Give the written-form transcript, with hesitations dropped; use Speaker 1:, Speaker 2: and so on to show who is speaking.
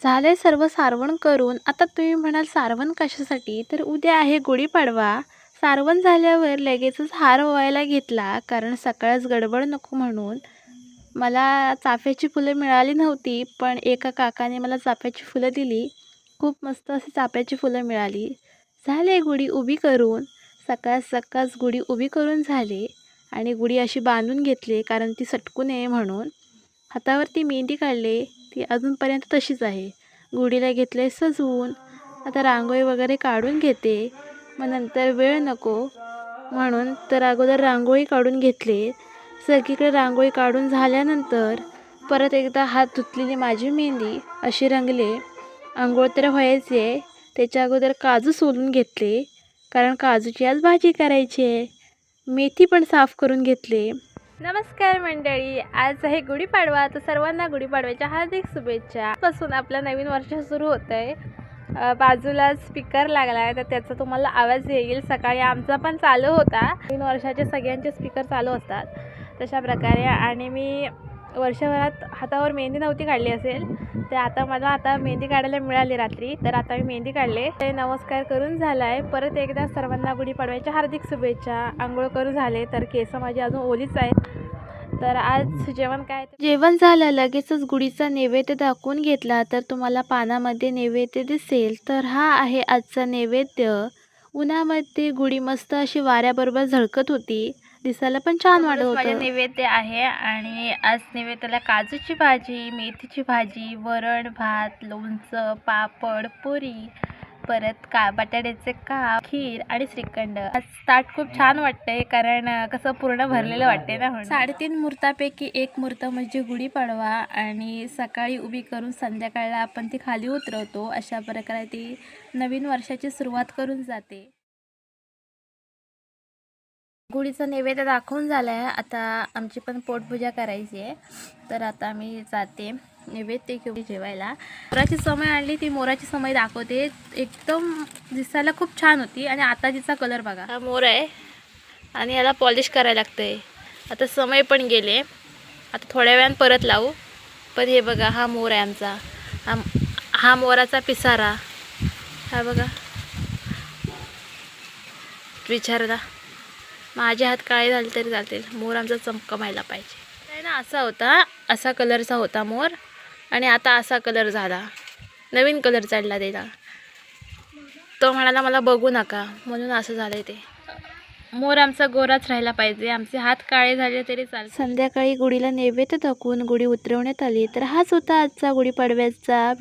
Speaker 1: झालंय सर्व सारवण करून. आता तुम्ही म्हणाल सारवण कशासाठी? तर उद्या आहे गुढीपाडवा. सारवण झाल्यावर लगेचच हार ओवायला घेतला, कारण सकाळच गडबड नको म्हणून. मला चाफ्याची फुलं मिळाली नव्हती, पण एका काकाने मला चाफ्याची फुलं दिली. खूप मस्त अशी चाफ्याची फुलं मिळाली. झाले गुढी उभी करून. सकाळच गुढी उभी करून झाले आणि गुढी अशी बांधून घेतली, कारण ती सटकू नये म्हणून. हातावरती मेहंदी काढले, ती अजूनपर्यंत तशीच आहे. गुढीला घेतले सजवून. आता रांगोळी वगैरे काढून घेते. मग नंतर वेळ नको म्हणून तर अगोदर रांगोळी काढून घेतली. सगळीकडे रांगोळी काढून झाल्यानंतर परत एकदा हात धुतलेली माझी मेहंदी अशी रंगले. अंघोळ तर व्हायची आहे, त्याच्या अगोदर काजू सोलून घेतले, कारण काजूची आज भाजी करायची आहे. मेथी पण साफ करून घेतले. नमस्कार मंडळी, आज आहे गुढीपाडवा. तर सर्वांना गुढीपाडव्याच्या हार्दिक शुभेच्छा. पासून आपलं नवीन वर्ष सुरू होतं आहे. बाजूला स्पीकर लागला आहे, तर त्याचा तुम्हाला आवाज येईल. सकाळी आमचा पण चालू होता. नवीन वर्षाचे सगळ्यांचे स्पीकर चालू असतात तशा प्रकारे. आणि मी वर्षभरात हातावर मेहंदी नव्हती काढली असेल, तर आता मला मेहंदी काढायला मिळाली रात्री. तर आता मी मेहंदी काढले. ते नमस्कार करून झाला आहे. परत एकदा सर्वांना गुढीपाडव्याच्या हार्दिक शुभेच्छा. आंघोळ करून झाले, तर केस माझी अजून ओलीच आहेत. तर आज जेवण काय? जेवण झालं, लगेचच गुढीचा नैवेद्य दाखवून घेतला. तर तुम्हाला पानामध्ये नैवेद्य दिसेल. तर हा आहे आजचा नैवेद्य. उन्हामध्ये गुढी मस्त अशी वाऱ्याबरोबर झळकत होती, दिसायला पण छान वाटत होतं. माझे नैवेद्य आहे आणि आज नैवेद्याला काजूची भाजी, मेथीची भाजी, वरण भात, लोणचं, पापड, पुरी, परत बटाट्याचे काप, खीर आणि श्रीखंड. आज ताट खूप छान वाटतंय, कारण कसं पूर्ण भरलेलं वाटते ना. 3.5 मुहूर्तापैकी एक मुहूर्त म्हणजे गुढीपाडवा. आणि सकाळी उभी करून संध्याकाळला आपण ती खाली उतरवतो. अशा प्रकारे ती नवीन वर्षाची सुरुवात करून जाते. गुढीचा नैवेद्य दाखवून झाला आहे. आता आमची पण पोटपूजा करायची आहे, तर आता मी जाते नैवेद्य घेऊन जेवायला. मोराची समय आणली, ती मोराची समय दाखवते. एकदम दिसायला खूप छान होती. आणि आता तिचा कलर बघा. हा मोर आहे आणि याला पॉलिश करायला लागतंय. आता समय पण गेले, आता थोड्या वेळानं परत लावू. पण हे बघा, हा मोर आहे आमचा. हा मोराचा पिसारा हा बघा. विचारला माझे हात काळे झाले तरी चालतील, मोर आमचा चमकमायला पाहिजे ना. असा होता, असा कलरचा होता मोर, आणि आता असा कलर झाला, नवीन कलर चढला त्याला. तो म्हणाला मला बघू नका, म्हणून असं झालंय ते. मोर आमचा गोराच राहायला पाहिजे, आमचे हात काळे झाले तरी चालते. संध्याकाळी गुढीला नैवेद्य दाखवून गुढी उतरवण्यात आली. तर हाच होता आजचा गुढीपाडव्याचा